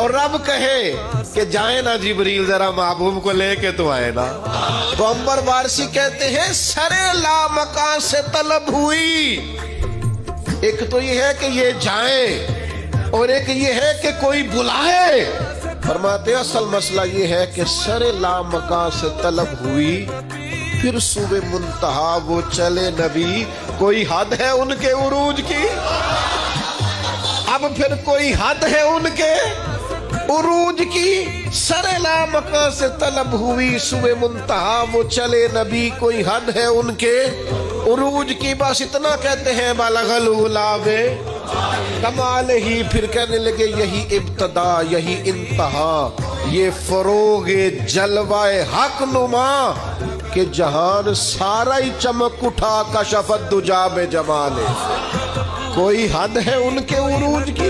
اور رب کہے کہ جائیں نا جبریل ذرا محبوب کو لے کے تو آئے نا، تو عنبر وارثی کہتے ہیں سرے لامکان سے طلب ہوئی۔ ایک تو یہ ہے کہ یہ جائیں اور ایک یہ ہے کہ کوئی بلائے۔ فرماتے ہیں اصل مسئلہ یہ ہے کہ سرے لامکان سے طلب ہوئی، پھر صوبے منتہا وہ چلے نبی، کوئی حد ہے ان کے عروج کی؟ اب پھر کوئی حد ہے ان کے عروج کی؟ سرے لامکان سے طلب ہوئی، صوبے منتہا وہ چلے نبی، کوئی حد ہے ان کے عروج کی؟ بس اتنا کہتے ہیں بالغ العلا بے کمال ہی، پھر کہنے لگے یہی ابتدا یہی انتہا، یہ فروغ جلوہ حق نما، کہ جہان سارا ہی چمک اٹھا کشفت دجا بے جمالے۔ کوئی حد ہے ان کے عروج کی؟